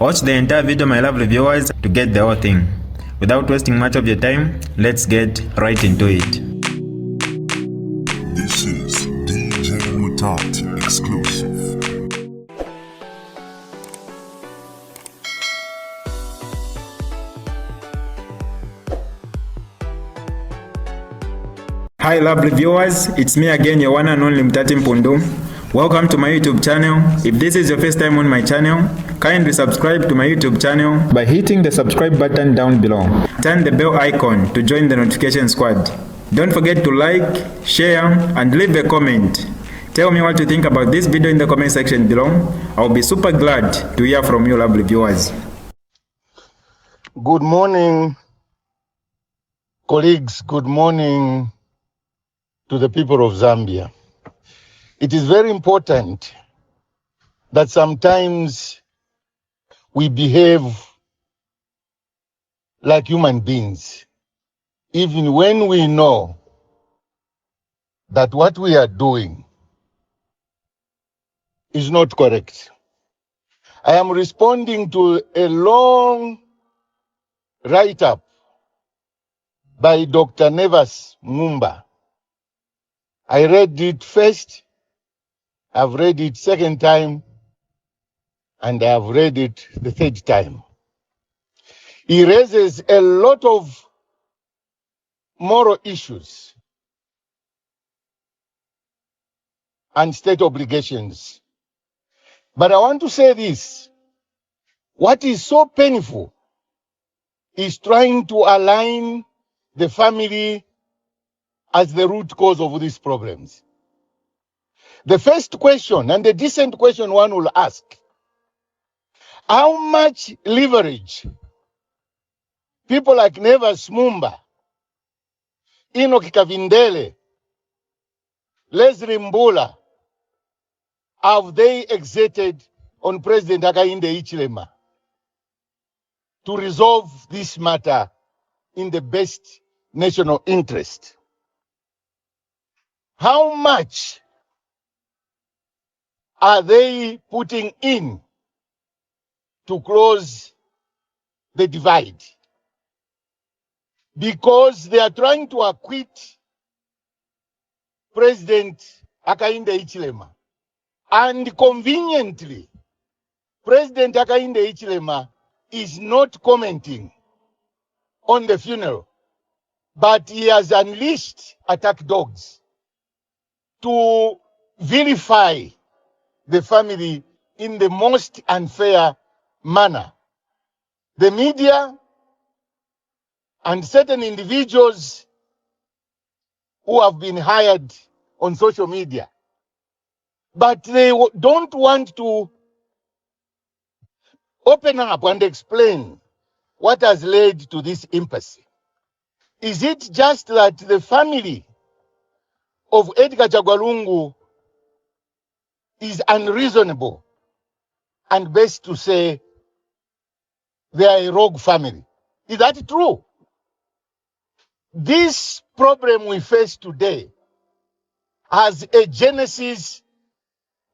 Watch the entire video, my lovely viewers, to get the whole thing. Without wasting much of your time, let's get right into it. This is DJ Mutati exclusive. Hi lovely viewers, it's me again, your one and only Mutati Mpundu. Welcome to my YouTube channel. If this is your first time on my channel, kindly subscribe to my YouTube channel by hitting the subscribe button down below. Turn the bell icon to join the notification squad. Don't forget to like, share, and leave a comment. Tell me what you think about this video in the comment section below. I'll be super glad to hear from you lovely viewers. Good morning, colleagues. Good morning to the people of Zambia. It is very important that sometimes we behave like human beings, even when we know that what we are doing is not correct. I am responding to a long write-up by Dr. Nevas Mumba. I read it first, I've read it second time, and I've read it the third time. He raises a lot of moral issues and state obligations. But I want to say this. What is so painful is trying to align the family as the root cause of these problems. The first question, and the decent question one will ask, how much leverage people like Nevas Mumba, Enoch Kavindele, Leslie Mbula, have they exerted on President Hakainde Hichilema to resolve this matter in the best national interest? How much are they putting in to close the divide? Because they are trying to acquit President Hakainde Hichilema. And conveniently, President Hakainde Hichilema is not commenting on the funeral, but he has unleashed attack dogs to vilify the family in the most unfair manner. The media and certain individuals who have been hired on social media, but they don't want to open up and explain what has led to this impasse. Is it just that the family of Edgar Chagwa is unreasonable, and best to say they are a rogue family? Is that true? This problem we face today has a genesis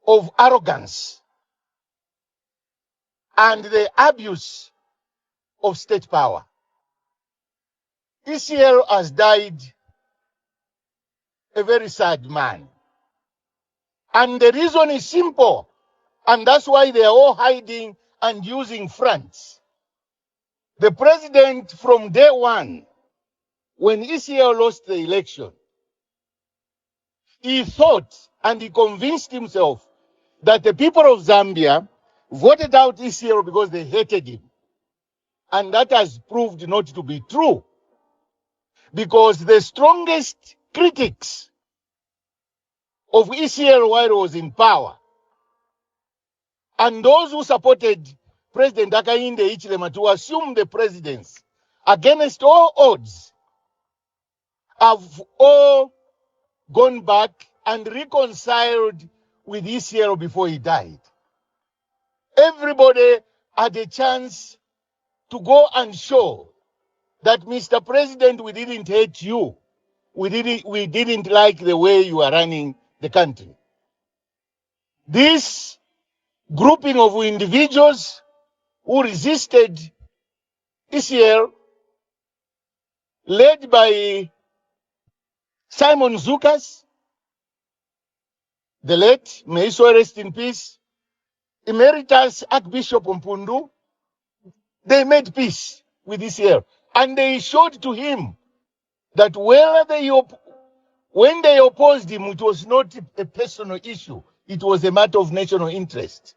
of arrogance and the abuse of state power. ECL has died a very sad man. And the reason is simple, and that's why they are all hiding and using fronts. The president, from day one, when ECL lost the election, he thought and he convinced himself that the people of Zambia voted out ECL because they hated him. And that has proved not to be true, because the strongest critics of ECL while he was in power, and those who supported President Hakainde Hichilema to assume the presidency against all odds, have all gone back and reconciled with ECL before he died. Everybody had a chance to go and show that, Mr. President, we didn't hate you. We didn't like the way you are running the country. This grouping of individuals who resisted ECL, led by Simon Zukas, the late, may he so rest in peace, Emeritus Archbishop Mpundu. They made peace with ECL, and they showed to him that when they opposed him, it was not a personal issue. It was a matter of national interest.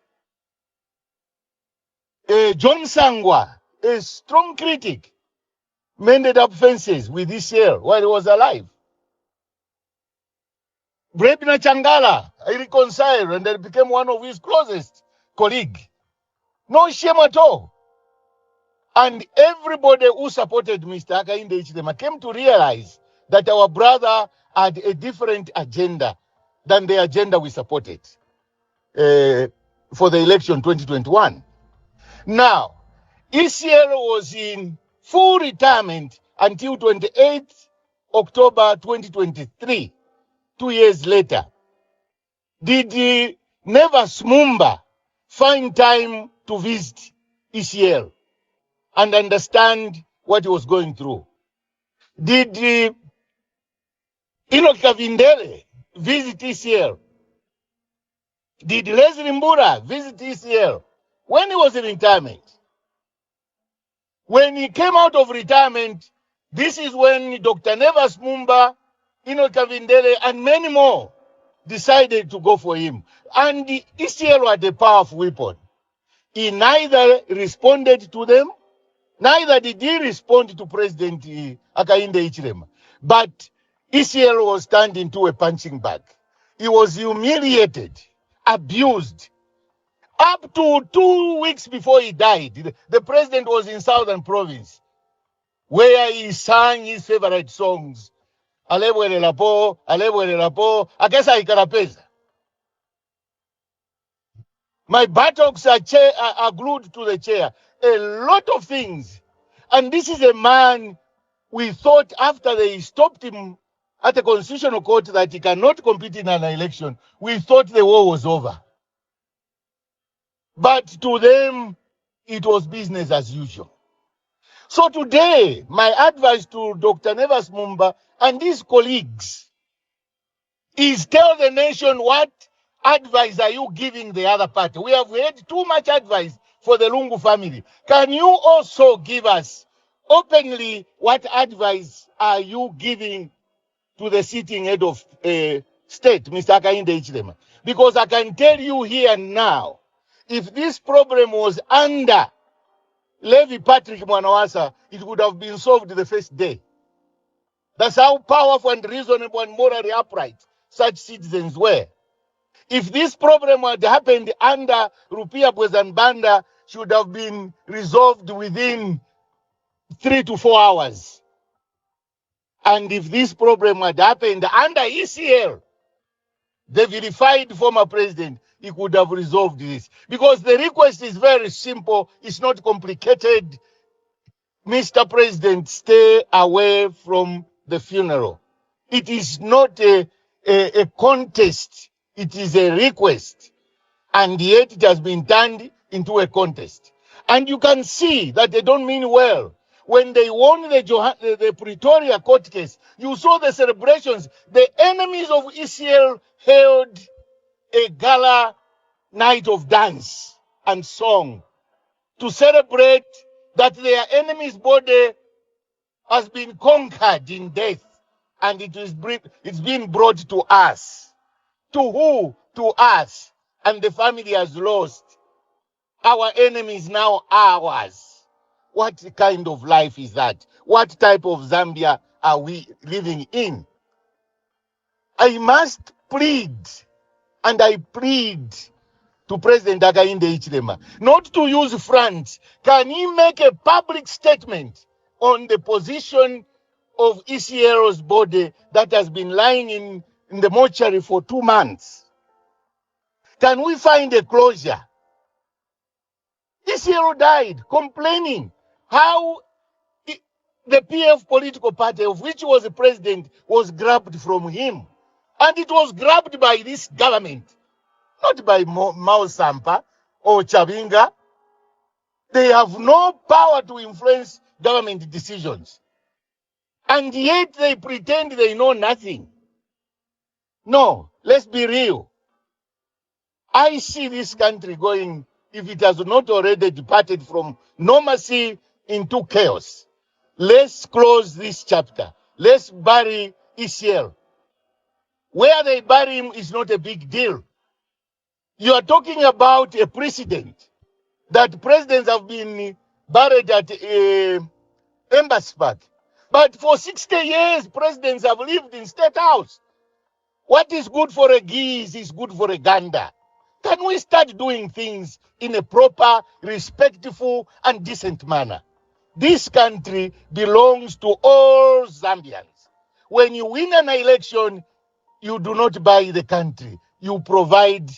John Sangwa, a strong critic, mended up fences with ECL while he was alive. Brebner Changala, I reconciled and then became one of his closest colleagues. No shame at all. And everybody who supported Mr. Hakainde Hichilema came to realize that our brother had a different agenda than the agenda we supported for the election 2021. Now, ECL was in full retirement until 28th October 2023, 2 years later. Did Nevas Mumba find time to visit ECL and understand what he was going through? Did Enoch Kavindele visit ECL? Did Leslie Mbura visit ECL when he was in retirement? When he came out of retirement, this is when Dr. Nevas Mumba, Enoch Kavindele, and many more decided to go for him. And the ECL had a powerful weapon. He neither responded to them, neither did he respond to President Hakainde Hichilema. But ECL was turned into a punching bag. He was humiliated, abused. Up to 2 weeks before he died, the president was in Southern Province, where he sang his favorite songs. Alebwele lapo, akesa ikarapeza. My buttocks are glued to the chair. A lot of things. And this is a man we thought after they stopped him at the constitutional court that he cannot compete in an election, we thought the war was over. But to them, it was business as usual. So today, my advice to Dr. Nevas Mumba and his colleagues is tell the nation what advice are you giving the other party. We have heard too much advice for the Lungu family. Can you also give us openly what advice are you giving to the sitting head of state, Mr. Hakainde Hichilema? Because I can tell you here now, if this problem was under Levi Patrick Mwanawasa, it would have been solved the first day. That's how powerful and reasonable and morally upright such citizens were. If this problem had happened under Rupia Bwezanbanda, should have been resolved within 3 to 4 hours. And if this problem had happened under ECL, the verified former president, he could have resolved this. Because the request is very simple, it's not complicated. Mr. President, stay away from the funeral. It is not a contest, it is a request. And yet it has been turned into a contest. And you can see that they don't mean well. When they won the Pretoria court case, you saw the celebrations. The enemies of ECL held a gala night of dance and song to celebrate that their enemy's body has been conquered in death, and it's been brought to us. To who? To us. And the family has lost. Our enemy is now ours. What kind of life is that? What type of Zambia are we living in? I must plead, and I plead to President Hakainde Hichilema not to use fronts. Can he make a public statement on the position of ECL's body that has been lying in the mortuary for 2 months? Can we find a closure? ECL died complaining how the PF political party, of which he was the president, was grabbed from him. And it was grabbed by this government, not by Mao Sampa or Chavinga. They have no power to influence government decisions. And yet they pretend they know nothing. No, let's be real. I see this country going, if it has not already departed from normalcy into chaos. Let's close this chapter. Let's bury ECL. Where they bury him is not a big deal. You are talking about a precedent that presidents have been buried at Embassy Park. But for 60 years, presidents have lived in State House. What is good for a geese is good for a gander. Can we start doing things in a proper, respectful, and decent manner? This country belongs to all Zambians. When you win an election, you do not buy the country. You provide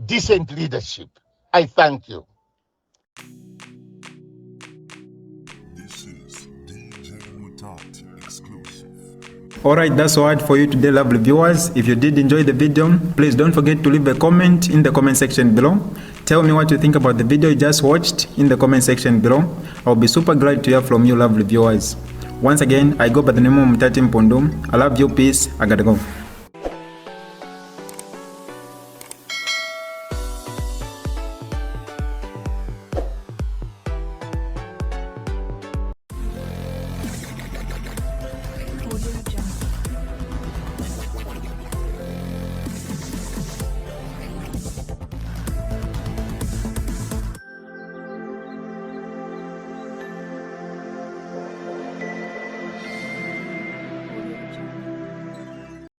decent leadership. I thank you. This is DJ Mutati exclusive. Alright, that's all for you today, lovely viewers. If you did enjoy the video, please don't forget to leave a comment in the comment section below. Tell me what you think about the video you just watched in the comment section below. I'll be super glad to hear from you, lovely viewers. Once again, I go by the name of Mutati Mpundu. I love you, peace, I gotta go.